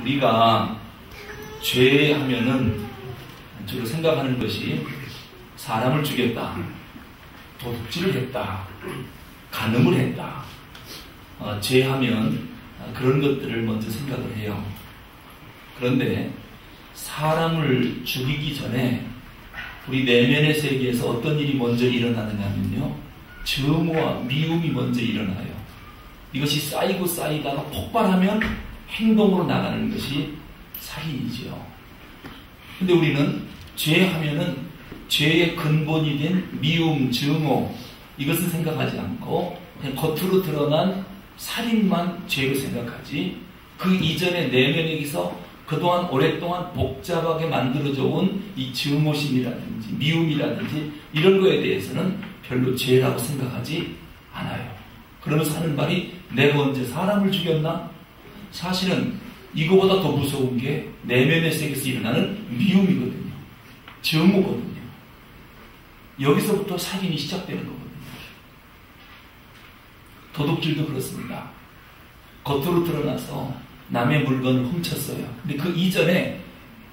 우리가 죄하면은 주로 생각하는 것이 사람을 죽였다, 도둑질을 했다, 간음을 했다. 죄하면 그런 것들을 먼저 생각을 해요. 그런데 사람을 죽이기 전에 우리 내면의 세계에서 어떤 일이 먼저 일어나느냐면요, 증오와 미움이 먼저 일어나요. 이것이 쌓이고 쌓이다가 폭발하면 행동으로 나가는 것이 살인이지요. 근데 우리는 죄하면은 죄의 근본이 된 미움, 증오, 이것은 생각하지 않고 그냥 겉으로 드러난 살인만 죄로 생각하지, 그 이전에 내면에서 그동안 오랫동안 복잡하게 만들어져 온 이 증오심이라든지 미움이라든지 이런 거에 대해서는 별로 죄라고 생각하지 않아요. 그러면서 하는 말이, 내가 언제 사람을 죽였나? 사실은 이거보다 더 무서운 게 내면의 세계에서 일어나는 미움이거든요. 증오거든요. 여기서부터 살인이 시작되는 거거든요. 도둑질도 그렇습니다. 겉으로 드러나서 남의 물건을 훔쳤어요. 근데 그 이전에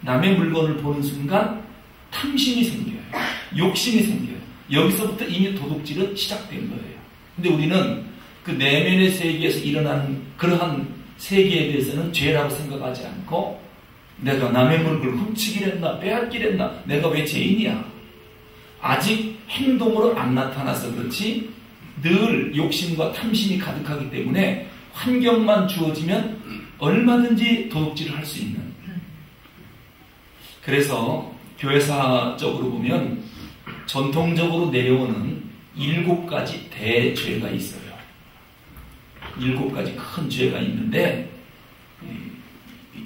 남의 물건을 보는 순간 탐심이 생겨요. 욕심이 생겨요. 여기서부터 이미 도둑질은 시작된 거예요. 근데 우리는 그 내면의 세계에서 일어나는 그러한 세계에 대해서는 죄라고 생각하지 않고, 내가 남의 물건을 훔치길 했나, 빼앗길 했나, 내가 왜 죄인이야? 아직 행동으로 안 나타나서 그렇지 늘 욕심과 탐심이 가득하기 때문에 환경만 주어지면 얼마든지 도둑질을 할 수 있는. 그래서 교회사적으로 보면 전통적으로 내려오는 7가지 대죄가 있어요. 7가지 큰 죄가 있는데,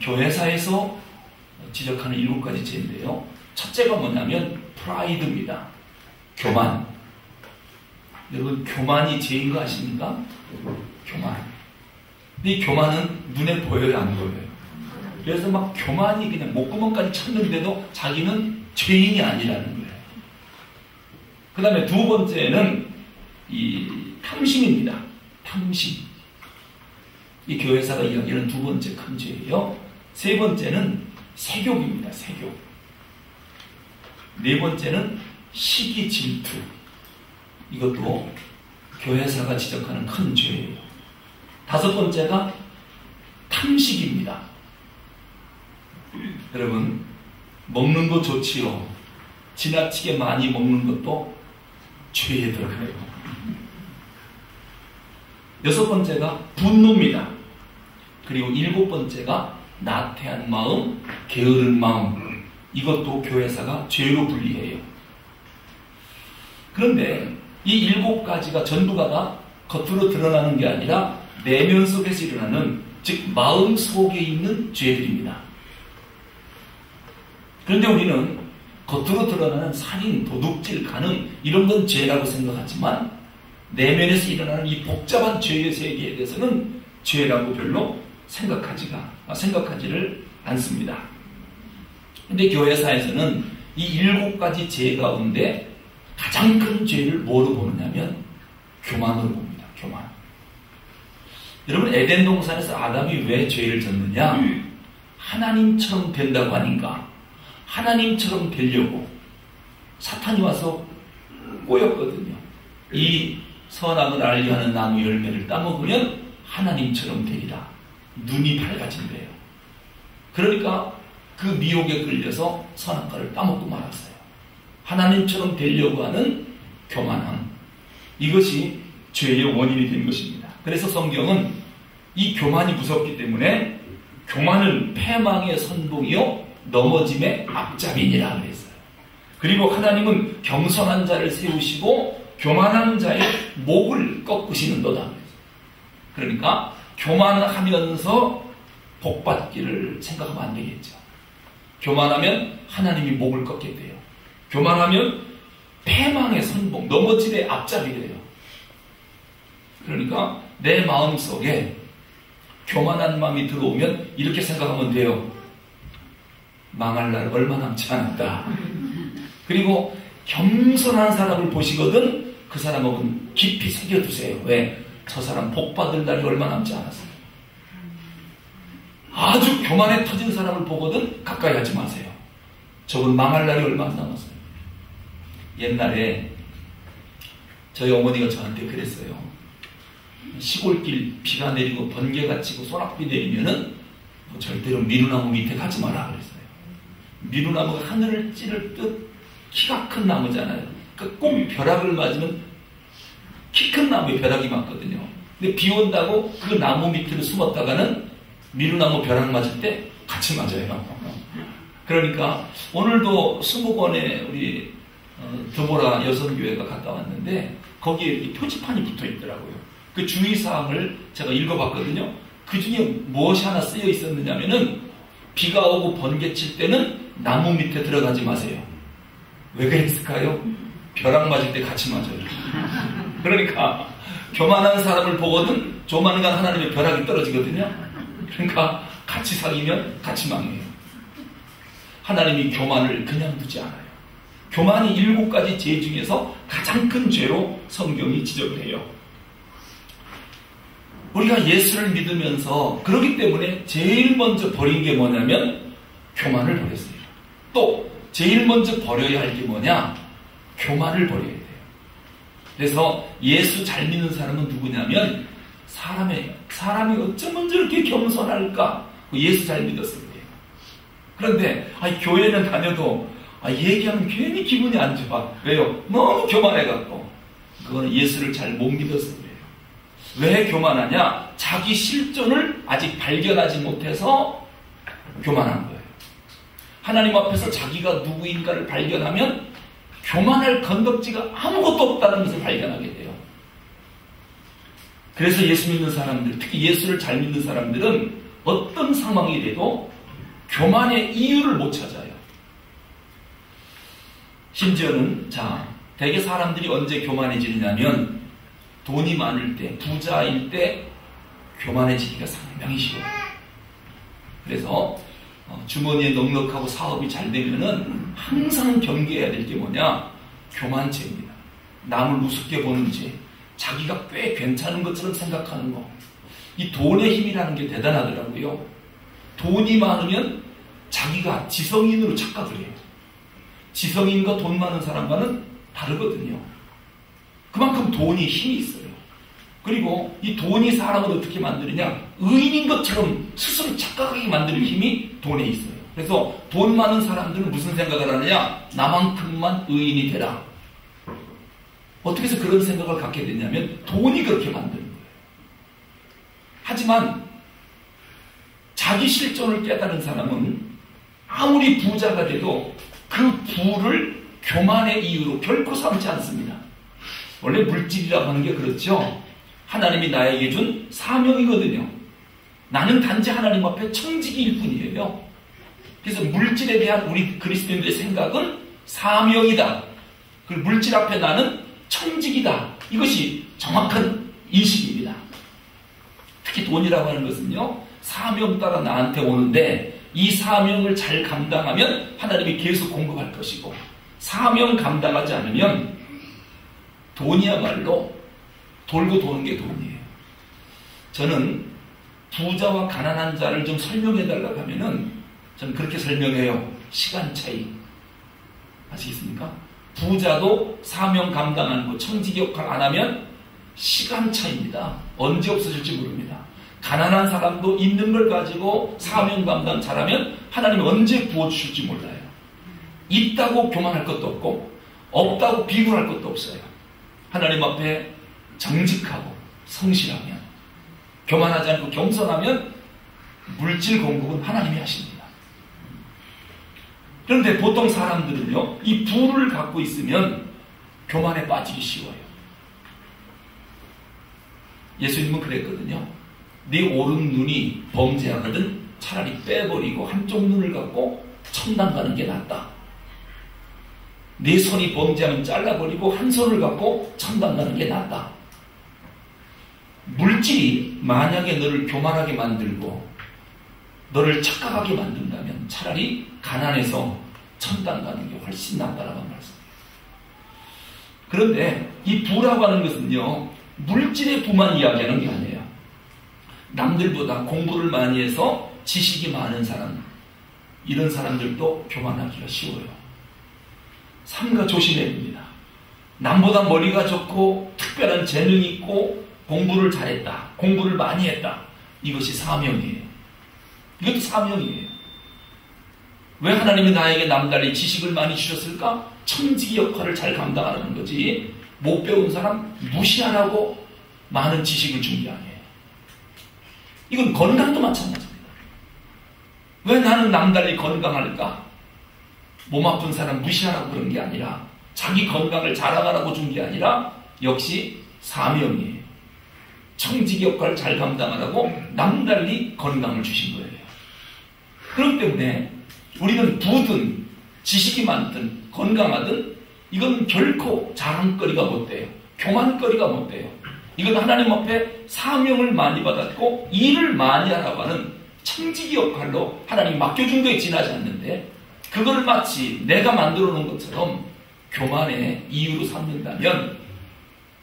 교회사에서 지적하는 7가지 죄인데요. 첫째가 뭐냐면 프라이드입니다. 교만. 여러분, 교만이 죄인 거 아십니까? 교만. 근데 이 교만은 눈에 보여요, 안 보여요? 그래서 막 교만이 그냥 목구멍까지 쳤는데도 자기는 죄인이 아니라는 거예요. 그 다음에 두 번째는 이 탐심입니다. 탐심. 이 교회사가 이야기하는 두 번째 큰 죄예요. 세 번째는 세욕입니다. 세욕. 네 번째는 시기 질투. 이것도 교회사가 지적하는 큰 죄예요. 다섯 번째가 탐식입니다. 여러분, 먹는 거 좋지요. 지나치게 많이 먹는 것도 죄에 들어가요. 여섯 번째가 분노입니다. 그리고 일곱 번째가 나태한 마음, 게으른 마음. 이것도 교회사가 죄로 분리해요. 그런데 이 7가지가 전부가 다 겉으로 드러나는 게 아니라 내면 속에서 일어나는, 즉 마음 속에 있는 죄들입니다. 그런데 우리는 겉으로 드러나는 살인, 도둑질, 간음 이런 건 죄라고 생각하지만 내면에서 일어나는 이 복잡한 죄의 세계에 대해서는 죄라고 별로 생각하지를 않습니다. 그런데 교회사에서는 이 7가지 죄 가운데 가장 큰 죄를 뭐로 보느냐면 교만으로 봅니다. 교만. 여러분, 에덴 동산에서 아담이 왜 죄를 졌느냐? 하나님처럼 된다고 하니까 하나님처럼 되려고 사탄이 와서 꼬였거든요. 이 선악을 알게 하는 나무 열매를 따먹으면 하나님처럼 되리라. 눈이 밝아진대요. 그러니까 그 미혹에 끌려서 선악과를 따먹고 말았어요. 하나님처럼 되려고 하는 교만함. 이것이 죄의 원인이 된 것입니다. 그래서 성경은 이 교만이 무섭기 때문에 교만은 패망의 선봉이요 넘어짐의 앞잡이니라 그랬어요. 그리고 하나님은 겸손한 자를 세우시고 교만한 자의 목을 꺾으시는도다. 그러니까 교만을 하면서 복받기를 생각하면 안 되겠죠. 교만하면 하나님이 목을 꺾게 돼요. 교만하면 패망의 선봉, 넘어짐의 앞잡이 돼요. 그러니까 내 마음속에 교만한 마음이 들어오면 이렇게 생각하면 돼요. 망할 날 얼마 남지 않았다. 그리고 겸손한 사람을 보시거든 그 사람하고는 깊이 새겨두세요. 왜? 저 사람 복 받을 날이 얼마 남지 않았어요. 아주 교만에 터진 사람을 보거든 가까이 하지 마세요. 저건 망할 날이 얼마 안 남았어요. 옛날에 저희 어머니가 저한테 그랬어요. 시골길 비가 내리고 번개가 치고 소낙비 내리면은 절대로 미루나무 밑에 가지 마라 그랬어요. 미루나무가 하늘을 찌를 듯 키가 큰 나무잖아요. 그러니까 꼭 벼락을 맞으면 키 큰 나무에 벼락이 맞거든요. 근데 비 온다고 그 나무 밑으로 숨었다가는 미루나무 벼락 맞을 때 같이 맞아요. 그러니까 오늘도 수목원에 우리 드보라 여성교회가 갔다 왔는데 거기에 이렇게 표지판이 붙어 있더라고요. 그 주의사항을 제가 읽어봤거든요. 그 중에 무엇이 하나 쓰여 있었느냐면은 비가 오고 번개 칠 때는 나무 밑에 들어가지 마세요. 왜 그랬을까요? 벼락 맞을 때 같이 맞아요. 그러니까 교만한 사람을 보거든 조만간 하나님의 벼락이 떨어지거든요. 그러니까 같이 사귀면 같이 망해요. 하나님이 교만을 그냥 두지 않아요. 교만이 7가지 죄 중에서 가장 큰 죄로 성경이 지적을 해요. 우리가 예수를 믿으면서 그렇기 때문에 제일 먼저 버린 게 뭐냐면 교만을 버렸어요. 또 제일 먼저 버려야 할 게 뭐냐? 교만을 버려야 돼요. 그래서 예수 잘 믿는 사람은 누구냐면 사람이 어쩌면 저렇게 겸손할까? 예수 잘 믿었을 때예요. 그런데 교회는 다녀도 얘기하면 괜히 기분이 안 좋아. 왜요? 너무 교만해갖고. 그거는 예수를 잘 못 믿어서 그래요. 왜 교만하냐? 자기 실존을 아직 발견하지 못해서 교만한 거예요. 하나님 앞에서 자기가 누구인가를 발견하면 교만할 건덕지가 아무것도 없다는 것을 발견하게 돼요. 그래서 예수 믿는 사람들, 특히 예수를 잘 믿는 사람들은 어떤 상황이 돼도 교만의 이유를 못 찾아요. 심지어는 대개 사람들이 언제 교만해지느냐면 돈이 많을 때, 부자일 때 교만해지기가 상당히 쉬워요. 그래서 주머니에 넉넉하고 사업이 잘 되면은 항상 경계해야 될 게 뭐냐? 교만죄입니다. 남을 우습게 보는 죄, 자기가 꽤 괜찮은 것처럼 생각하는 거. 이 돈의 힘이라는 게 대단하더라고요. 돈이 많으면 자기가 지성인으로 착각을 해요. 지성인과 돈 많은 사람과는 다르거든요. 그만큼 돈이 힘이 있어요. 그리고 이 돈이 사람을 어떻게 만드느냐? 의인인 것처럼 스스로 착각하게 만드는 힘이 돈에 있어요. 그래서 돈 많은 사람들은 무슨 생각을 하느냐? 나만큼만 의인이 되라. 어떻게 해서 그런 생각을 갖게 됐냐면 돈이 그렇게 만드는 거예요. 하지만 자기 실존을 깨달은 사람은 아무리 부자가 돼도 그 부를 교만의 이유로 결코 삼지 않습니다. 원래 물질이라고 하는 게 그렇죠. 하나님이 나에게 준 사명이거든요. 나는 단지 하나님 앞에 청지기일 뿐이에요. 그래서 물질에 대한 우리 그리스도인들의 생각은 사명이다. 그 물질 앞에 나는 청지기다. 이것이 정확한 인식입니다. 특히 돈이라고 하는 것은요, 사명 따라 나한테 오는데 이 사명을 잘 감당하면 하나님이 계속 공급할 것이고, 사명 감당하지 않으면 돈이야말로 돌고 도는 게 돈이에요. 저는 부자와 가난한 자를 좀 설명해 달라고 하면은 저는 그렇게 설명해요. 시간 차이. 아시겠습니까? 부자도 사명 감당하는 거, 청지기 역할 안 하면 시간 차이입니다. 언제 없어질지 모릅니다. 가난한 사람도 있는 걸 가지고 사명 감당 잘하면 하나님이 언제 부어주실지 몰라요. 있다고 교만할 것도 없고 없다고 비굴할 것도 없어요. 하나님 앞에 정직하고 성실하면, 교만하지 않고 겸손하면 물질 공급은 하나님이 하십니다. 그런데 보통 사람들은요, 이 부를 갖고 있으면 교만에 빠지기 쉬워요. 예수님은 그랬거든요. 네 오른 눈이 범죄하거든 차라리 빼버리고 한쪽 눈을 갖고 천당 가는 게 낫다. 네 손이 범죄하면 잘라버리고 한 손을 갖고 천당 가는 게 낫다. 물질이 만약에 너를 교만하게 만들고 너를 착각하게 만든다면 차라리 가난해서 천당 가는 게 훨씬 낫다라고 말씀해요. 그런데 이 부라고 하는 것은요, 물질의 부만 이야기하는 게 아니에요. 남들보다 공부를 많이 해서 지식이 많은 사람, 이런 사람들도 교만하기가 쉬워요. 삼가 조심해야 됩니다. 남보다 머리가 좋고 특별한 재능이 있고 공부를 잘했다, 공부를 많이 했다, 이것이 사명이에요. 이것도 사명이에요. 왜 하나님이 나에게 남달리 지식을 많이 주셨을까? 청지기 역할을 잘 감당하는 거지, 못 배운 사람 무시하라고 많은 지식을 준 게 아니에요. 이건 건강도 마찬가지입니다. 왜 나는 남달리 건강할까? 몸 아픈 사람 무시하라고 그런 게 아니라, 자기 건강을 자랑하라고 준 게 아니라 역시 사명이에요. 청지기 역할을 잘 감당하라고 남달리 건강을 주신 거예요. 그렇기 때문에 우리는 부든 지식이 많든 건강하든 이건 결코 자랑거리가 못 돼요. 교만거리가 못 돼요. 이건 하나님 앞에 사명을 많이 받았고 일을 많이 하라고 하는 청지기 역할로 하나님 맡겨준 거에 지나지 않는데, 그걸 마치 내가 만들어 놓은 것처럼 교만의 이유로 삼는다면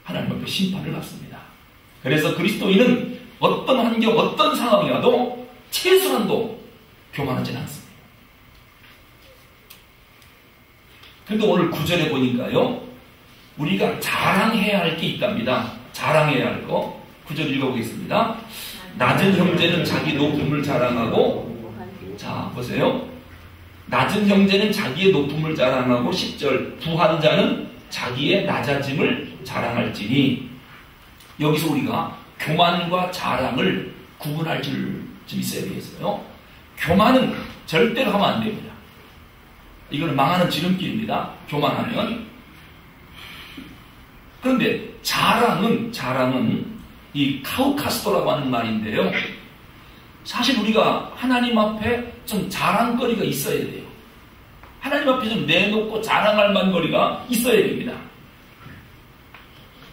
하나님 앞에 심판을 받습니다. 그래서 그리스도인은 어떤 환경, 어떤 상황이 와도 최소한도 교만하지는 않습니다. 그런데 오늘 9절에 보니까요, 우리가 자랑해야 할 게 있답니다. 자랑해야 할 거. 9절 읽어보겠습니다. 낮은 형제는 자기 높음을 자랑하고, 자 보세요. 낮은 형제는 자기의 높음을 자랑하고, 10절 부한 자는 자기의 낮아짐을 자랑할지니. 여기서 우리가 교만과 자랑을 구분할 줄 좀 있어야 되겠어요. 교만은 절대로 하면 안 됩니다. 이거는 망하는 지름길입니다. 교만하면. 그런데 자랑은 이 카우카스토라고 하는 말인데요. 사실 우리가 하나님 앞에 좀 자랑거리가 있어야 돼요. 하나님 앞에 좀 내놓고 자랑할 만거리가 있어야 됩니다.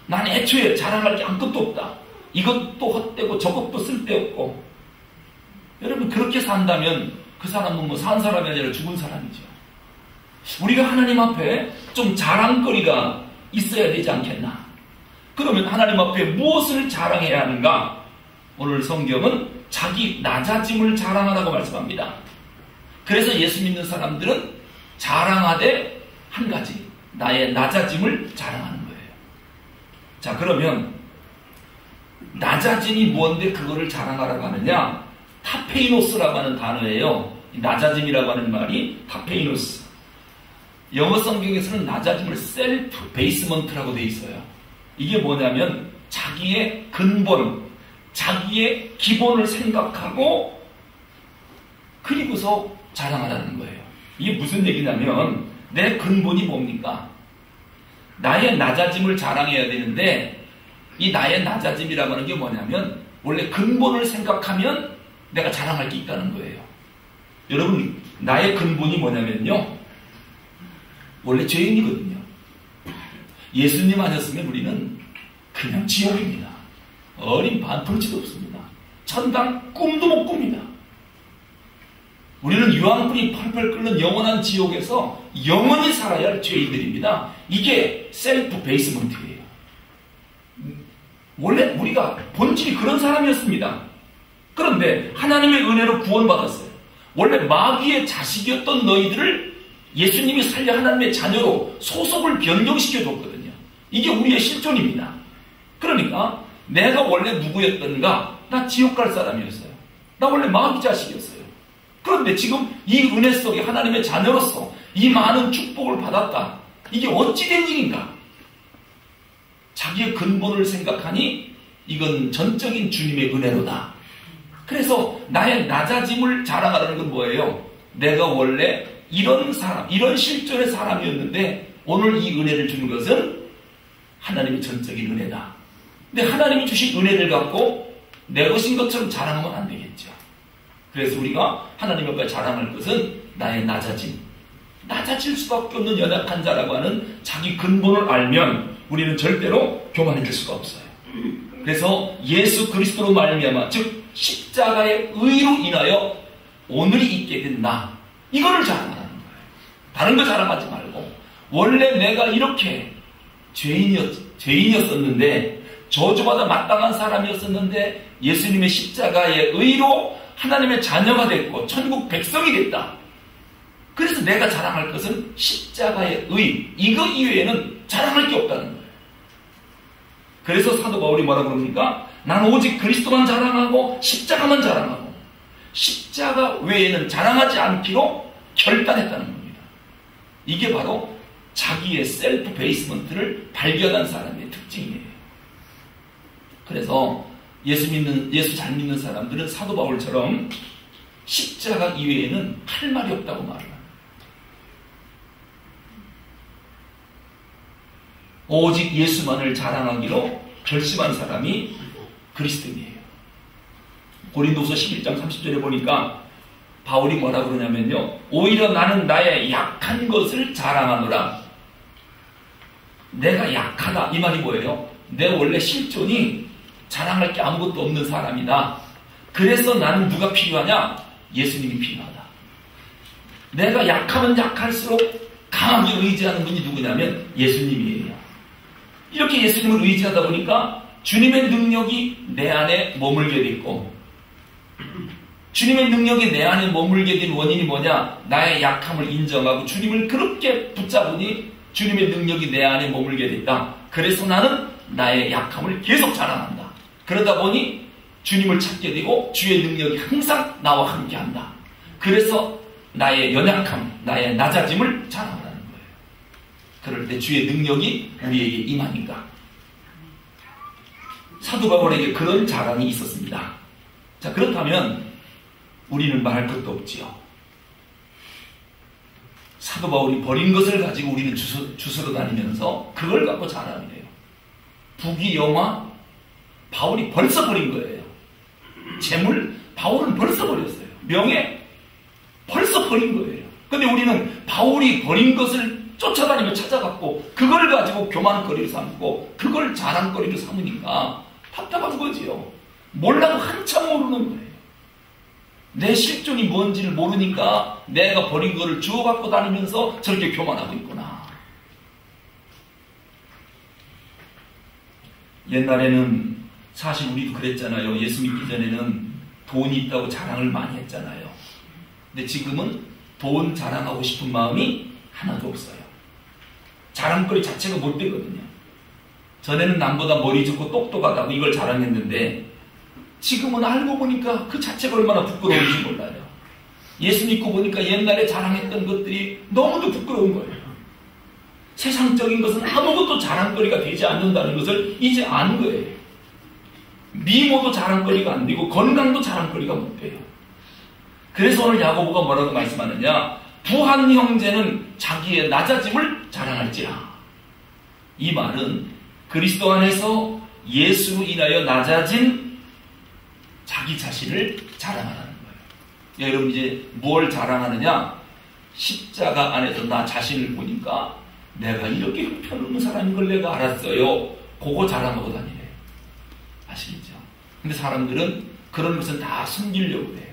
난 애초에 자랑할 게 아무것도 없다. 이것도 헛되고 저것도 쓸데없고. 여러분 그렇게 산다면 그 사람은 뭐 산 사람이 아니라 죽은 사람이죠. 우리가 하나님 앞에 좀 자랑거리가 있어야 되지 않겠나? 그러면 하나님 앞에 무엇을 자랑해야 하는가? 오늘 성경은 자기 낮아짐을 자랑하라고 말씀합니다. 그래서 예수 믿는 사람들은 자랑하되 한 가지, 나의 낮아짐을 자랑하는 거예요. 자, 그러면 낮아짐이 뭔데 그거를 자랑하라고 하느냐? 타페이노스라고 하는 단어예요. 낮아짐이라고 하는 말이 타페이노스. 영어 성경에서는 낮아짐을 셀프 베이스먼트라고 되어 있어요. 이게 뭐냐면 자기의 근본, 자기의 기본을 생각하고 그리고서 자랑하라는 거예요. 이게 무슨 얘기냐면 내 근본이 뭡니까? 나의 낮아짐을 자랑해야 되는데, 이 나의 낮아짐이라고 하는 게 뭐냐면 원래 근본을 생각하면 내가 자랑할 게 있다는 거예요. 여러분, 나의 근본이 뭐냐면요, 원래 죄인이거든요. 예수님 아니었으면 우리는 그냥 지옥입니다. 어린 반풀치도 없습니다. 천당 꿈도 못 꿉니다. 우리는 유황불이 펄펄 끓는 영원한 지옥에서 영원히 살아야 할 죄인들입니다. 이게 셀프 베이스먼트예요. 원래 우리가 본질이 그런 사람이었습니다. 그런데 하나님의 은혜로 구원받았어요. 원래 마귀의 자식이었던 너희들을 예수님이 살려 하나님의 자녀로 소속을 변경시켜줬거든요. 이게 우리의 실존입니다. 그러니까 내가 원래 누구였던가? 나 지옥 갈 사람이었어요. 나 원래 마귀 자식이었어요. 그런데 지금 이 은혜 속에 하나님의 자녀로서 이 많은 축복을 받았다. 이게 어찌된 일인가? 자기의 근본을 생각하니 이건 전적인 주님의 은혜로다. 그래서 나의 낮아짐을 자랑하라는 건 뭐예요? 내가 원래 이런 사람, 이런 실존의 사람이었는데 오늘 이 은혜를 주는 것은 하나님의 전적인 은혜다. 근데 하나님이 주신 은혜를 갖고 내 것인 것처럼 자랑하면 안 되겠죠. 그래서 우리가 하나님 앞에 자랑할 것은 나의 낮아짐. 낮아질 수밖에 없는 연약한 자라고 하는 자기 근본을 알면 우리는 절대로 교만해질 수가 없어요. 그래서 예수 그리스도로 말미암아, 즉 십자가의 의로 인하여 오늘이 있게 된 나, 이거를 자랑하는 거예요. 다른 거 자랑하지 말고 원래 내가 이렇게 죄인이었었는데, 저주받아 마땅한 사람이었었는데 예수님의 십자가의 의로 하나님의 자녀가 됐고 천국 백성이 됐다. 그래서 내가 자랑할 것은 십자가의 의, 이거 이외에는 자랑할 게 없다는 거예요. 그래서 사도 바울이 뭐라고 그럽니까? 나는 오직 그리스도만 자랑하고 십자가만 자랑하고 십자가 외에는 자랑하지 않기로 결단했다는 겁니다. 이게 바로 자기의 셀프 베이스먼트를 발견한 사람의 특징이에요. 그래서 예수 잘 믿는 사람들은 사도 바울처럼 십자가 이외에는 할 말이 없다고 말을 합니다. 오직 예수만을 자랑하기로 결심한 사람이 그리스도인이에요. 고린도서 11장 30절에 보니까 바울이 뭐라 그러냐면요, 오히려 나는 나의 약한 것을 자랑하노라. 내가 약하다, 이 말이 뭐예요? 내 원래 실존이 자랑할 게 아무것도 없는 사람이다. 그래서 나는 누가 필요하냐? 예수님이 필요하다. 내가 약하면 약할수록 강하게 의지하는 분이 누구냐면 예수님이에요. 이렇게 예수님을 의지하다 보니까 주님의 능력이 내 안에 머물게 됐고, 주님의 능력이 내 안에 머물게 된 원인이 뭐냐? 나의 약함을 인정하고 주님을 그렇게 붙잡으니 주님의 능력이 내 안에 머물게 됐다. 그래서 나는 나의 약함을 계속 자랑한다. 그러다 보니 주님을 찾게 되고 주의 능력이 항상 나와 함께한다. 그래서 나의 연약함, 나의 낮아짐을 자랑한다는 거예요. 그럴 때 주의 능력이 우리에게 임하니까. 사도 바울에게 그런 자랑이 있었습니다. 자, 그렇다면 우리는 말할 것도 없지요. 사도 바울이 버린 것을 가지고 우리는 주스러 다니면서 그걸 갖고 자랑을 해요. 부귀 영화, 바울이 벌써 버린 거예요. 재물, 바울은 벌써 버렸어요. 명예, 벌써 버린 거예요. 근데 우리는 바울이 버린 것을 쫓아다니며 찾아갔고 그걸 가지고 교만거리를 삼고 그걸 자랑거리를 삼으니까 답답한 거지요. 몰라도 한참 모르는 거예요. 내 실존이 뭔지를 모르니까 내가 버린 거를 주워갖고 다니면서 저렇게 교만하고 있구나. 옛날에는 사실 우리도 그랬잖아요. 예수 믿기 전에는 돈이 있다고 자랑을 많이 했잖아요. 근데 지금은 돈 자랑하고 싶은 마음이 하나도 없어요. 자랑거리 자체가 못 되거든요. 전에는 남보다 머리 좋고 똑똑하다고 이걸 자랑했는데 지금은 알고 보니까 그 자체가 얼마나 부끄러운지 몰라요. 예수 믿고 보니까 옛날에 자랑했던 것들이 너무도 부끄러운 거예요. 세상적인 것은 아무것도 자랑거리가 되지 않는다는 것을 이제 아는 거예요. 미모도 자랑거리가 안 되고 건강도 자랑거리가 못 돼요. 그래서 오늘 야고보가 뭐라고 말씀하느냐? 부한 형제는 자기의 낮아짐을 자랑할지라. 이 말은 그리스도 안에서 예수로 인하여 낮아진 자기 자신을 자랑하는 거예요. 여러분 이제 뭘 자랑하느냐? 십자가 안에서 나 자신을 보니까 내가 이렇게 형편없는 사람인 걸 내가 알았어요. 그거 자랑하고 다니래요. 아시겠죠? 근데 사람들은 그런 것은 다 숨기려고 해요.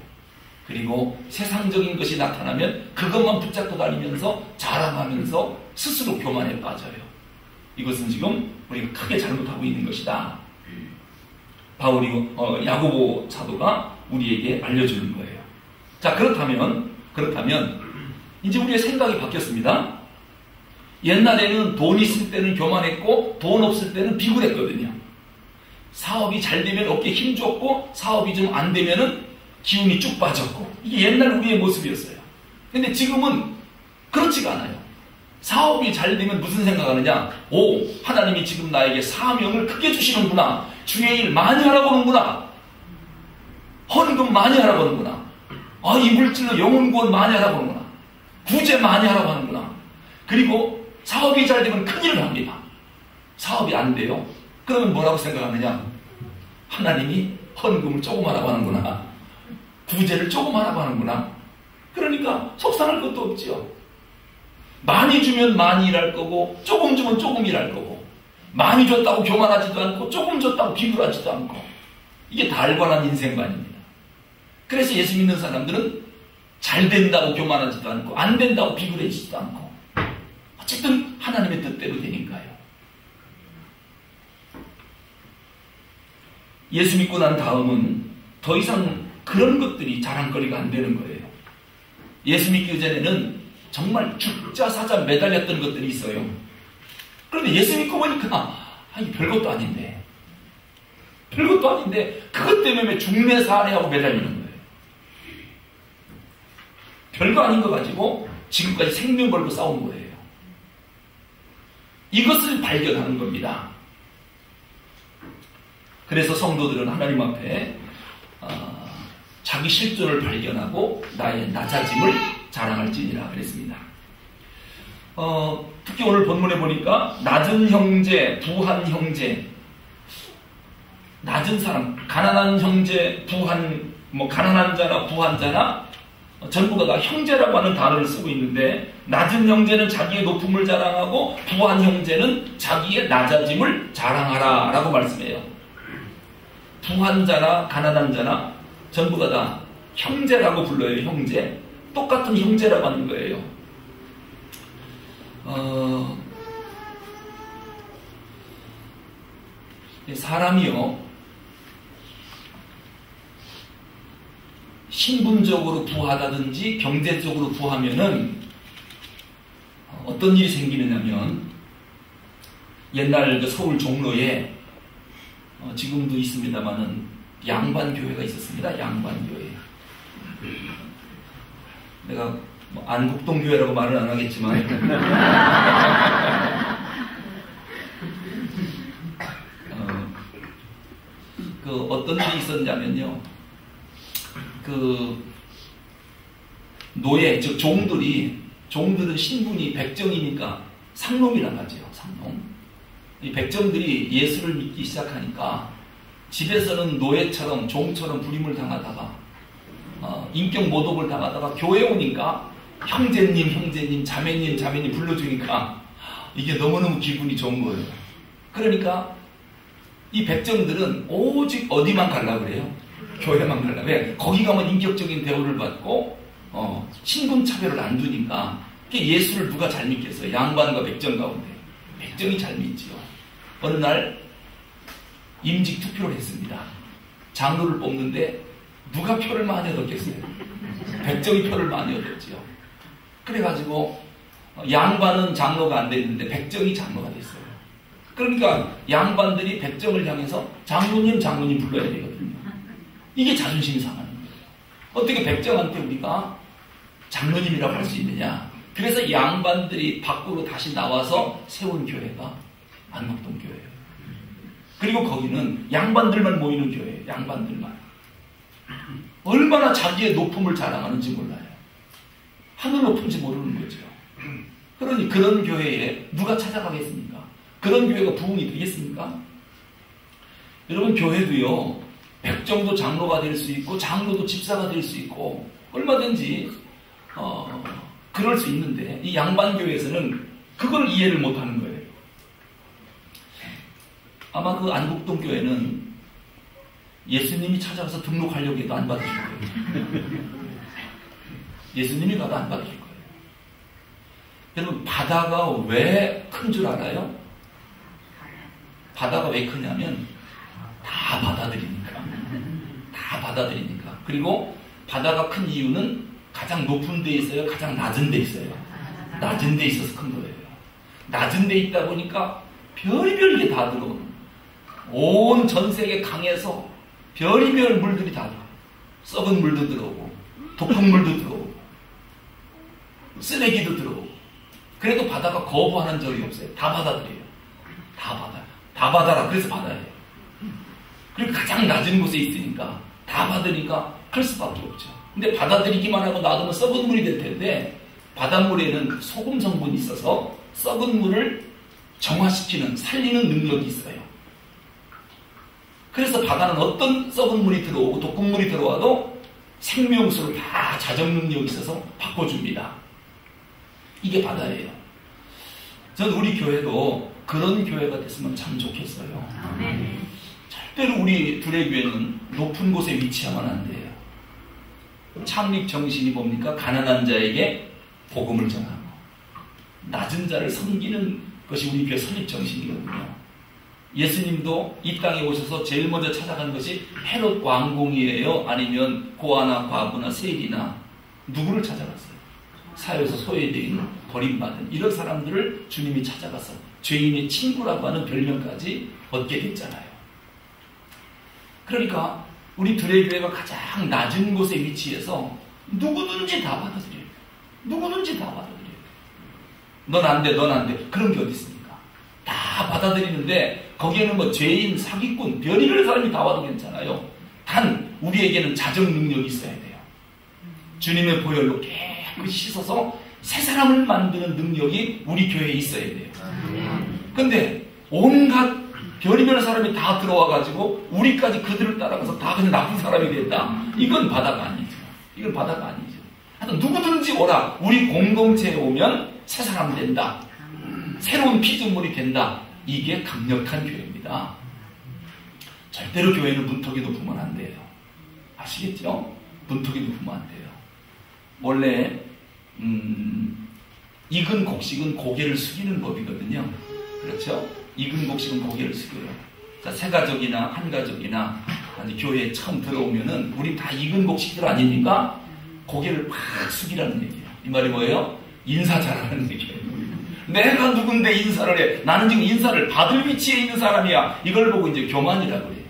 그리고 세상적인 것이 나타나면 그것만 붙잡고 다니면서 자랑하면서 스스로 교만에 빠져요. 이것은 지금 우리가 크게 잘못하고 있는 것이다. 바울이 야고보 사도가 우리에게 알려주는 거예요. 자, 그렇다면 이제 우리의 생각이 바뀌었습니다. 옛날에는 돈 있을 때는 교만했고 돈 없을 때는 비굴했거든요. 사업이 잘 되면 어깨에 힘 줬고 사업이 좀 안 되면은 기운이 쭉 빠졌고 이게 옛날 우리의 모습이었어요. 근데 지금은 그렇지가 않아요. 사업이 잘 되면 무슨 생각하느냐? 오, 하나님이 지금 나에게 사명을 크게 주시는구나. 주의 일 많이 하라고 하는구나. 헌금 많이 하라고 하는구나. 아, 이 물질로 영혼 구원 많이 하라고 하는구나. 구제 많이 하라고 하는구나. 그리고 사업이 잘 되면 큰일을 합니다. 사업이 안 돼요. 그러면 뭐라고 생각하느냐? 하나님이 헌금을 조금 하라고 하는구나. 구제를 조금 하라고 하는구나. 그러니까 속상할 것도 없지요. 많이 주면 많이 일할 거고 조금 주면 조금 일할 거고 많이 줬다고 교만하지도 않고 조금 줬다고 비굴하지도 않고 이게 달관한 인생관입니다. 그래서 예수 믿는 사람들은 잘 된다고 교만하지도 않고 안 된다고 비굴해지지도 않고 어쨌든 하나님의 뜻대로 되니까요. 예수 믿고 난 다음은 더 이상 그런 것들이 자랑거리가 안 되는 거예요. 예수 믿기 전에는 정말 죽자 사자 매달렸던 것들이 있어요. 그런데 예수 믿고 보니까 별것도 아닌데 그것 때문에 죽네 사네하고 매달리는 거예요. 별거 아닌 거 가지고 지금까지 생명 걸고 싸운 거예요. 이것을 발견하는 겁니다. 그래서 성도들은 하나님 앞에 자기 실존을 발견하고 나의 낮아짐을 자랑할지니라 그랬습니다. 특히 오늘 본문에 보니까 낮은 형제, 부한 형제, 낮은 사람, 가난한 형제, 부한, 가난한 자나 부한 자나 전부가 다 형제라고 하는 단어를 쓰고 있는데, 낮은 형제는 자기의 높음을 자랑하고 부한 형제는 자기의 낮아짐을 자랑하라 라고 말씀해요. 부한 자나 가난한 자나 전부가 다 형제라고 불러요. 형제. 똑같은 형제라고 하는 거예요. 사람이요, 신분적으로 부하다든지 경제적으로 부하면은 어떤 일이 생기느냐면, 옛날 그 서울 종로에 지금도 있습니다만은 양반교회가 있었습니다. 양반교회. 내가 안국동교회라고 말은 안 하겠지만 그 어떤 일이 있었냐면요, 그 노예, 즉 종들은 신분이 백정이니까 상놈이란 말이에요. 상놈. 이 백정들이 예수를 믿기 시작하니까 집에서는 노예처럼 종처럼 부림을 당하다가 인격 모독을 당하다가 교회 오니까 형제님, 자매님 불러주니까 이게 너무너무 기분이 좋은 거예요. 그러니까 이 백정들은 오직 어디만 가려고 그래요? 교회만 가려고. 왜? 거기 가면 인격적인 대우를 받고 신분 차별을 안 두니까. 예수를 누가 잘 믿겠어요? 양반과 백정 가운데. 백정이 잘 믿지요. 어느 날 임직 투표를 했습니다. 장로를 뽑는데 누가 표를 많이 얻었겠어요? 백정이 표를 많이 얻었지요. 그래가지고 양반은 장로가 안 됐는데 백정이 장로가 됐어요. 그러니까 양반들이 백정을 향해서 장로님 불러야 되거든요. 이게 자존심이 상하는 거예요. 어떻게 백정한테 우리가 장로님이라고 할 수 있느냐. 그래서 양반들이 밖으로 다시 나와서 세운 교회가 안국동 교회예요. 그리고 거기는 양반들만 모이는 교회예요. 양반들만. 얼마나 자기의 높음을 자랑하는지 몰라요. 하늘 높은지 모르는 거죠. 그러니 그런 교회에 누가 찾아가겠습니까? 그런 교회가 부흥이 되겠습니까? 여러분, 교회도요, 백정도 장로가 될 수 있고 장로도 집사가 될 수 있고 얼마든지 그럴 수 있는데, 이 양반교회에서는 그걸 이해를 못하는 거예요. 아마 그 안국동 교회는 예수님이 찾아가서 등록하려고 해도 안 받으실 거예요. 예수님이 가도 안 받으실 거예요. 여러분, 바다가 왜 큰 줄 알아요? 바다가 왜 크냐면 다 받아들이니까. 다 받아들이니까. 그리고 바다가 큰 이유는 가장 높은 데 있어요? 가장 낮은 데 있어요? 낮은 데 있어서 큰 거예요. 낮은 데 있다 보니까 별의별 게 다 들어오는, 온 전 세계 강에서 별의별 물들이 다 들어오고, 썩은 물도 들어오고 독한 물도 들어오고 쓰레기도 들어오고. 그래도 바다가 거부하는 적이 없어요. 다 받아들여요. 다 받아라. 그래서 받아요. 그리고 가장 낮은 곳에 있으니까 다 받으니까 클 수밖에 없죠. 근데 받아들이기만 하고 놔두면 썩은 물이 될 텐데, 바닷물에는 소금 성분이 있어서 썩은 물을 정화시키는, 살리는 능력이 있어요. 그래서 바다는 어떤 썩은 물이 들어오고 독한 물이 들어와도 생명수를 다 자정 능력이 있어서 바꿔줍니다. 이게 바다예요. 저는 우리 교회도 그런 교회가 됐으면 참 좋겠어요. 절대로 우리 둘의 교회는 높은 곳에 위치하면 안 돼요. 창립 정신이 뭡니까? 가난한 자에게 복음을 전하고 낮은 자를 섬기는 것이 우리 교회 설립 정신이거든요. 예수님도 이 땅에 오셔서 제일 먼저 찾아간 것이 헤롯 왕궁이에요? 아니면 고아나 과부나 세리나 누구를 찾아갔어요? 사회에서 소외되어 있는 버림받은 이런 사람들을 주님이 찾아가서 죄인의 친구라고 하는 별명까지 얻게 됐잖아요. 그러니까 우리 드레교회가 가장 낮은 곳에 위치해서 누구든지 다 받아들여요. 누구든지 다 받아들여요. 넌 안 돼, 넌 안 돼. 그런 게 어디 있습니까? 다 받아들이는데 거기에는 뭐 죄인, 사기꾼, 별의별 사람이 다 와도 괜찮아요. 단 우리에게는 자정 능력이 있어야 돼요. 주님의 보혈로 깨끗이 씻어서 새 사람을 만드는 능력이 우리 교회에 있어야 돼요. 근데 온갖 별의별 사람이 다 들어와가지고 우리까지 그들을 따라가서 다 그냥 나쁜 사람이 됐다. 이건 바다가 아니죠. 이건 바다가 아니죠. 하여튼 누구든지 오라. 우리 공동체에 오면 새 사람 된다. 새로운 피조물이 된다. 이게 강력한 교회입니다. 절대로 교회는 문턱이 높으면 안 돼요. 아시겠죠? 문턱이 높으면 안 돼요. 원래 익은 곡식은 고개를 숙이는 법이거든요. 그렇죠? 익은 곡식은 고개를 숙여요. 자, 새 가족이나 한 가족이나 아니, 교회에 처음 들어오면은 우리 다 익은 곡식들 아닙니까? 고개를 팍 숙이라는 얘기예요. 이 말이 뭐예요? 인사 잘하는 얘기예요. 내가 누군데 인사를 해? 나는 지금 인사를 받을 위치에 있는 사람이야. 이걸 보고 이제 교만이라고 그래요.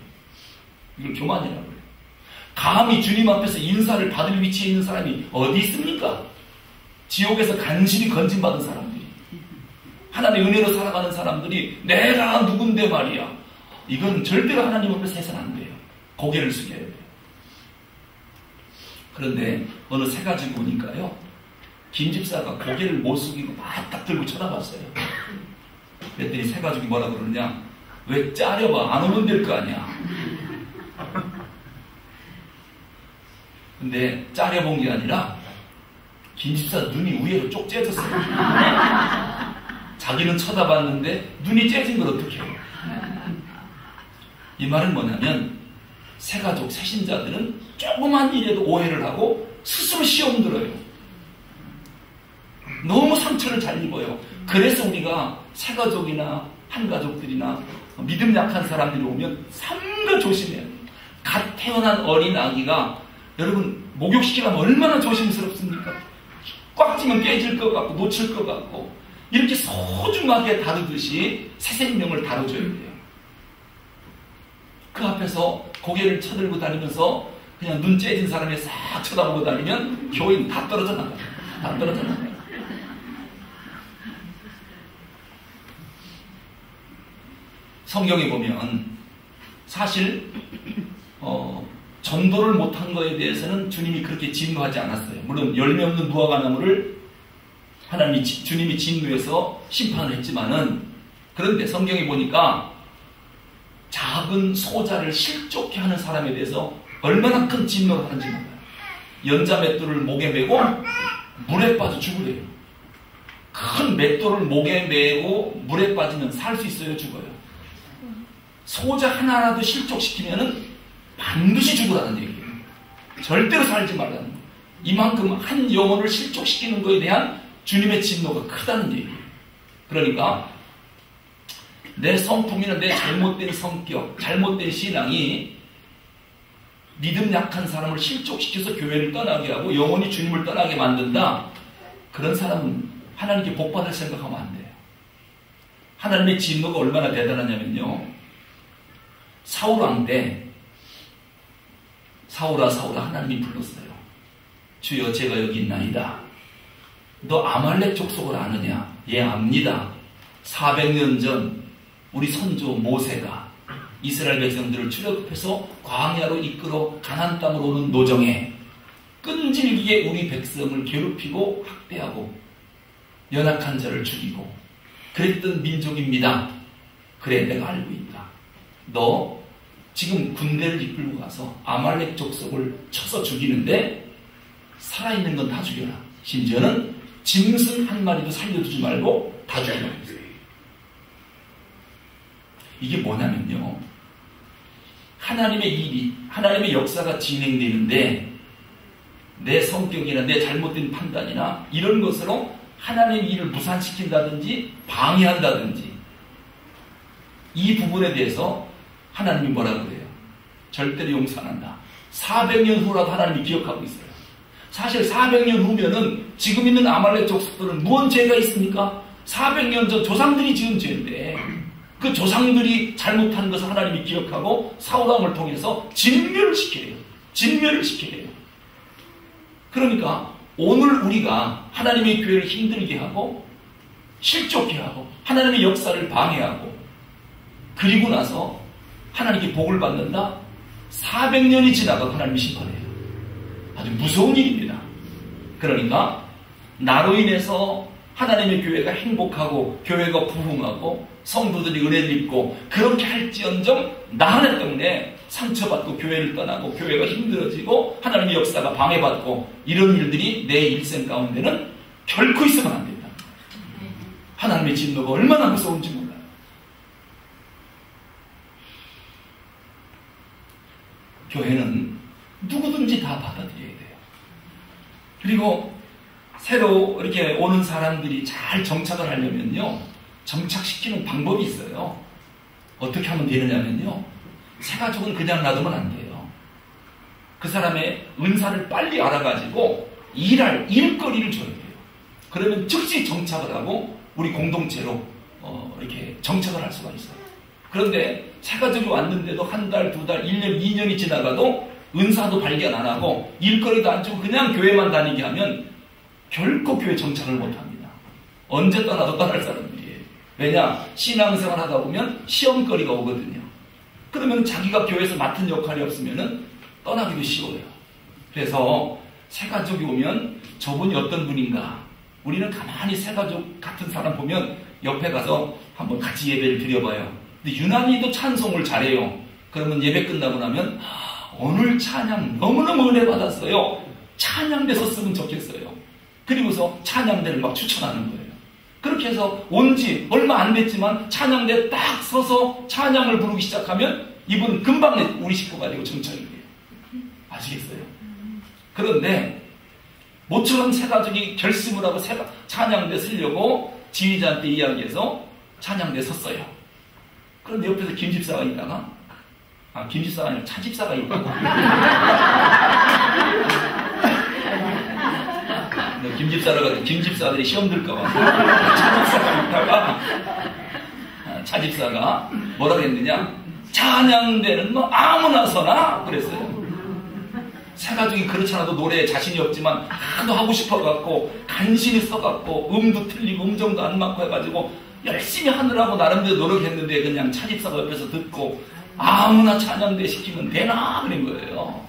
이걸 교만이라고 그래요. 감히 주님 앞에서 인사를 받을 위치에 있는 사람이 어디 있습니까? 지옥에서 간신히 건진받은 사람들이, 하나님의 은혜로 살아가는 사람들이 내가 누군데 말이야. 이건 절대로 하나님 앞에서 해서는 안 돼요. 고개를 숙여야 돼요. 그런데 어느 새 가지고 오니까요, 김 집사가 고개를 못 숙이고 막 딱 들고 쳐다봤어요. 그랬더니 새 가족이 뭐라 그러느냐? 왜 짜려봐? 안 오면 될 거 아니야. 근데 짜려본 게 아니라 김 집사 눈이 위로 쪽 째졌어요. 자기는 쳐다봤는데 눈이 째진 걸 어떻게 해요? 이 말은 뭐냐면 새가족, 새신자들은 조그만 일에도 오해를 하고 스스로 시험 들어요. 너무 상처를 잘 입어요. 그래서 우리가 새가족이나 한가족들이나 믿음 약한 사람들이 오면 삼가 조심해요. 갓 태어난 어린 아기가 여러분 목욕시키려면 얼마나 조심스럽습니까? 꽉 찌면 깨질 것 같고 놓칠 것 같고 이렇게 소중하게 다루듯이 새 생명을 다뤄줘야 돼요. 그 앞에서 고개를 쳐들고 다니면서 그냥 눈 째진 사람이 싹 쳐다보고 다니면 교인 다 떨어져 나가요. 다 떨어져 나가요. 성경에 보면 사실 전도를 못한 거에 대해서는 주님이 그렇게 진노하지 않았어요. 물론 열매 없는 무화과 나무를 주님이 진노해서 심판을 했지만은, 그런데 성경에 보니까 작은 소자를 실족케 하는 사람에 대해서 얼마나 큰 진노를 하는지 몰라요. 연자 맷돌을 목에 메고 물에 빠져 죽으래요. 큰 맷돌을 목에 메고 물에 빠지면 살 수 있어요, 죽어요? 소자 하나라도 실족시키면은 반드시 죽으라는 얘기예요. 절대로 살지 말라는 거예요. 이만큼 한 영혼을 실족시키는 것에 대한 주님의 진노가 크다는 얘기예요. 그러니까 내 성품이나 내 잘못된 성격, 잘못된 신앙이 믿음 약한 사람을 실족시켜서 교회를 떠나게 하고 영원히 주님을 떠나게 만든다. 그런 사람은 하나님께 복받을 생각하면 안 돼요. 하나님의 진노가 얼마나 대단하냐면요, 사울왕 때 사울아 사울아 하나님이 불렀어요. 주여 제가 여기 있나이다. 너 아말렉 족속을 아느냐? 예, 압니다. 400년 전 우리 선조 모세가 이스라엘 백성들을 출애굽해서 광야로 이끌어 가나안 땅으로 오는 노정에 끈질기게 우리 백성을 괴롭히고 학대하고 연약한 자를 죽이고 그랬던 민족입니다. 그래, 내가 알고 있다. 너 지금 군대를 이끌고 가서 아말렉 족속을 쳐서 죽이는데 살아있는 건 다 죽여라. 심지어는 짐승 한 마리도 살려두지 말고 다 죽여라. 이게 뭐냐면요, 하나님의 일이, 하나님의 역사가 진행되는데 내 성격이나 내 잘못된 판단이나 이런 것으로 하나님의 일을 무산시킨다든지 방해한다든지 이 부분에 대해서 하나님이 뭐라고 그래요? 절대로 용서 안 한다. 400년 후라도 하나님이 기억하고 있어요. 사실 400년 후면은 지금 있는 아말렉 족속들은 무슨 죄가 있습니까? 400년 전 조상들이 지은 죄인데 그 조상들이 잘못한 것을 하나님이 기억하고 사울왕을 통해서 진멸을 시켜요. 진멸을 시켜요. 그러니까 오늘 우리가 하나님의 교회를 힘들게 하고 실족해 하고 하나님의 역사를 방해하고 그리고 나서 하나님께 복을 받는다? 400년이 지나가도 하나님이 심판해요. 아주 무서운 일입니다. 그러니까 나로 인해서 하나님의 교회가 행복하고 교회가 부흥하고 성도들이 은혜를 입고 그렇게 할지언정 나 하나 때문에 상처받고 교회를 떠나고 교회가 힘들어지고 하나님의 역사가 방해받고 이런 일들이 내 일생 가운데는 결코 있으면 안 된다. 하나님의 진노가 얼마나 무서운지 몰라요. 교회는 누구든지 다 받아들여야 돼요. 그리고 새로 이렇게 오는 사람들이 잘 정착을 하려면요, 정착시키는 방법이 있어요. 어떻게 하면 되느냐면요, 새 가족은 그냥 놔두면 안 돼요. 그 사람의 은사를 빨리 알아가지고 일할 일거리를 줘야 돼요. 그러면 즉시 정착을 하고 우리 공동체로 이렇게 정착을 할 수가 있어요. 그런데 새 가족이 왔는데도 한 달, 두 달, 1년, 2년이 지나가도 은사도 발견 안 하고 일거리도 안 주고 그냥 교회만 다니게 하면 결코 교회 정착을 못합니다. 언제 떠나도 떠날 사람들이에요. 왜냐? 신앙생활 하다 보면 시험거리가 오거든요. 그러면 자기가 교회에서 맡은 역할이 없으면 떠나기도 쉬워요. 그래서 새 가족이 오면 저분이 어떤 분인가, 우리는 가만히 새 가족 같은 사람 보면 옆에 가서 한번 같이 예배를 드려봐요. 근데 유난히도 찬송을 잘해요. 그러면 예배 끝나고 나면 오늘 찬양 너무너무 은혜 받았어요. 찬양대 섰으면 좋겠어요. 그리고서 찬양대를 막 추천하는 거예요. 그렇게 해서 온 지 얼마 안 됐지만 찬양대 딱 서서 찬양을 부르기 시작하면 이분 금방 우리 식구가 되고 정착이 돼요. 아시겠어요? 그런데 모처럼 새 가족이 결심을 하고 찬양대 쓰려고 지휘자한테 이야기해서 찬양대 섰어요. 그런데 옆에서 김집사가 있다가, 김집사가 아니라 차집사가 있다고. 김집사들이 시험 들까봐. 차집사가 있다가, 차집사가 뭐라 그랬느냐? 찬양대는 뭐 아무나 서나? 그랬어요. 새 가족이 그렇지 않아도 노래에 자신이 없지만 하도 하고 싶어갖고 간신히 써갖고 음도 틀리고 음정도 안 맞고 해가지고 열심히 하느라고 나름대로 노력했는데 그냥 차집사가 옆에서 듣고 아무나 찬양대 시키면 되나? 그런 거예요.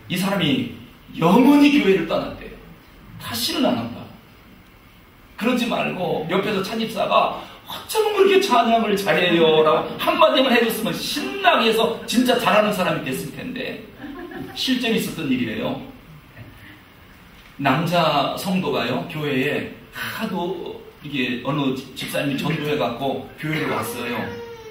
이 사람이 영원히 교회를 떠났대요. 다시는 안 한다. 그러지 말고 옆에서 차집사가 어쩜 그렇게 찬양을 잘해요? 라고 한마디만 해줬으면 신나게 해서 진짜 잘하는 사람이 됐을 텐데 실제로 있었던 일이래요. 남자 성도가요, 교회에 하도 이게 어느 집사님이 전도해갖고 교회를 왔어요.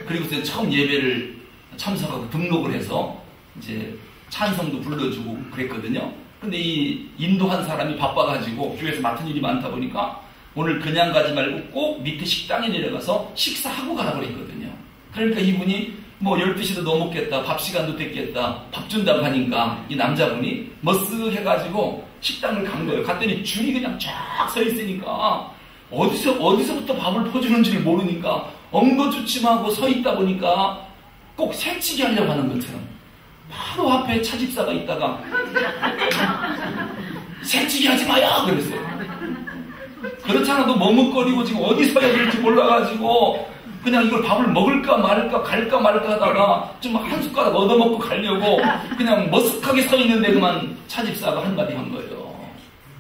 그리고 처음 예배를 참석하고 등록을 해서 이제 찬성도 불러주고 그랬거든요. 근데 이 인도한 사람이 바빠가지고 교회에서 맡은 일이 많다 보니까 오늘 그냥 가지 말고 꼭 밑에 식당에 내려가서 식사하고 가라고 그랬거든요. 그러니까 이분이 뭐 12시도 넘었겠다, 밥 시간도 됐겠다, 밥 준다고 하니까 이 남자분이 머쓱해가지고 식당을 간 거예요. 갔더니 줄이 그냥 쫙 서 있으니까 어디서부터 밥을 퍼주는지를 모르니까 엉거주춤하고 서 있다 보니까 꼭 새치기 하려고 하는 것처럼 바로 앞에 차집사가 있다가 새치기 하지 마야! 그랬어요. 그렇잖아도 머뭇거리고 지금 어디 서야 될지 몰라가지고 그냥 이걸 밥을 먹을까 말까 갈까 말까 하다가 좀 한 숟가락 얻어먹고 가려고 그냥 머쓱하게 서 있는데 그만 차집사가 한마디 한 거예요.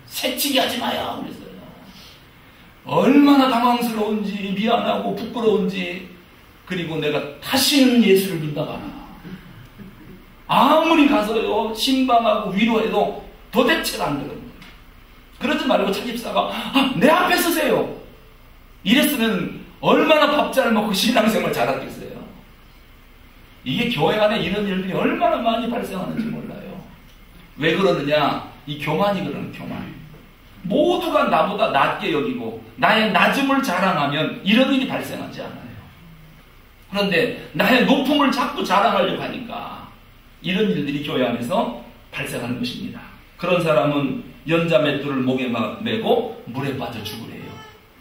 새치기 하지 마야! 그랬어요. 얼마나 당황스러운지 미안하고 부끄러운지. 그리고 내가 다시는 예수를 믿나봐라. 아무리 가서요 신방하고 위로해도 도대체가 안 되거든요. 그러지 말고 차집사가 내 앞에 서세요. 이랬으면 얼마나 밥 잘 먹고 신앙생활 잘하겠어요. 이게 교회 안에 이런 일들이 얼마나 많이 발생하는지 몰라요. 왜 그러느냐? 이 교만이 그러는 교만. 모두가 나보다 낮게 여기고 나의 낮음을 자랑하면 이런 일이 발생하지 않아요. 그런데 나의 높음을 자꾸 자랑하려고 하니까 이런 일들이 교회 안에서 발생하는 것입니다. 그런 사람은 연자 맷돌을 목에 메고 물에 빠져 죽으래요.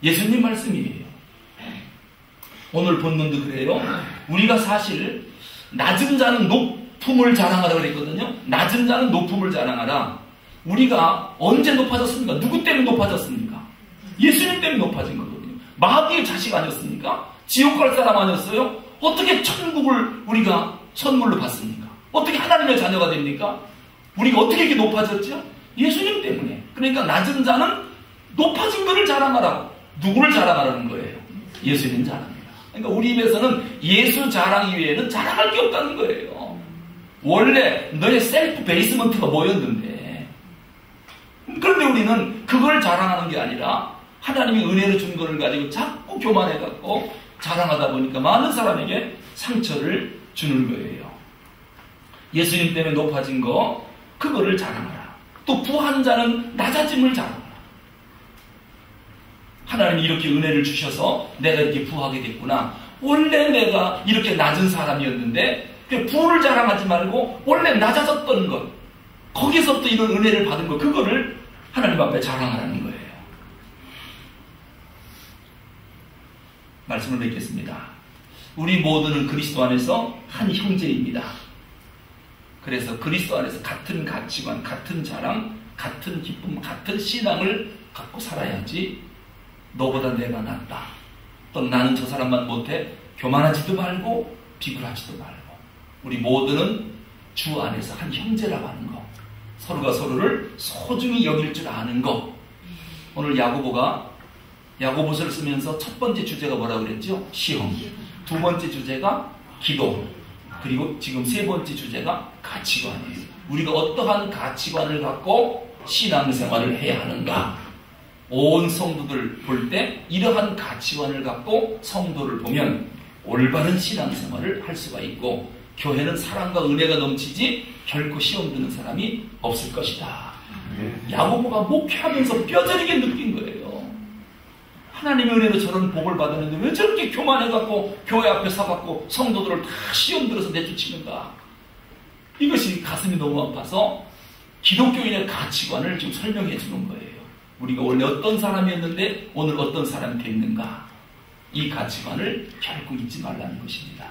예수님 말씀이에요. 오늘 본문도 그래요. 우리가 사실 낮은 자는 높음을 자랑하라 그랬거든요. 낮은 자는 높음을 자랑하라. 우리가 언제 높아졌습니까? 누구 때문에 높아졌습니까? 예수님 때문에 높아진 거거든요. 마귀의 자식 아니었습니까? 지옥 갈 사람 아니었어요? 어떻게 천국을 우리가 선물로 받습니까? 어떻게 하나님의 자녀가 됩니까? 우리가 어떻게 이렇게 높아졌죠? 예수님 때문에. 그러니까 낮은 자는 높아진 것을 자랑하라. 누구를 자랑하라는 거예요? 예수님 자랑합니다. 그러니까 우리 입에서는 예수 자랑 이외에는 자랑할 게 없다는 거예요. 원래 너의 셀프 베이스먼트가 뭐였는데, 그런데 우리는 그걸 자랑하는 게 아니라 하나님이 은혜로 준 것을 가지고 자꾸 교만해갖고 자랑하다 보니까 많은 사람에게 상처를 주는 거예요. 예수님 때문에 높아진 거, 그거를 자랑하라. 또 부한 자는 낮아짐을 자랑하라. 하나님이 이렇게 은혜를 주셔서 내가 이렇게 부하게 됐구나. 원래 내가 이렇게 낮은 사람이었는데 부를 자랑하지 말고 원래 낮아졌던 것, 거기서부터 이런 은혜를 받은 것, 그거를 하나님 앞에 자랑하라는 거예요. 말씀을 맺겠습니다. 우리 모두는 그리스도 안에서 한 형제입니다. 그래서 그리스도 안에서 같은 가치관, 같은 자랑, 같은 기쁨, 같은 신앙을 갖고 살아야지 너보다 내가 낫다, 또 나는 저 사람만 못해, 교만하지도 말고 비굴하지도 말고, 우리 모두는 주 안에서 한 형제라고 하는 거, 서로가 서로를 소중히 여길 줄 아는 거. 오늘 야고보서를 쓰면서 첫 번째 주제가 뭐라고 그랬죠? 시험. 두 번째 주제가 기도. 그리고 지금 세 번째 주제가 가치관이에요. 우리가 어떠한 가치관을 갖고 신앙생활을 해야 하는가? 온 성도들 볼 때 이러한 가치관을 갖고 성도를 보면 올바른 신앙생활을 할 수가 있고, 교회는 사랑과 은혜가 넘치지 결코 시험 드는 사람이 없을 것이다. 야고보가 목회하면서 뼈저리게 느낀 거예요. 하나님의 은혜로 저런 복을 받았는데 왜 저렇게 교만해갖고 교회 앞에 서갖고 성도들을 다 시험 들어서 내쫓이는가. 이것이 가슴이 너무 아파서 기독교인의 가치관을 지금 설명해 주는 거예요. 우리가 원래 어떤 사람이었는데 오늘 어떤 사람이 됐는가. 이 가치관을 결코 잊지 말라는 것입니다.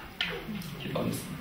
기도하겠습니다.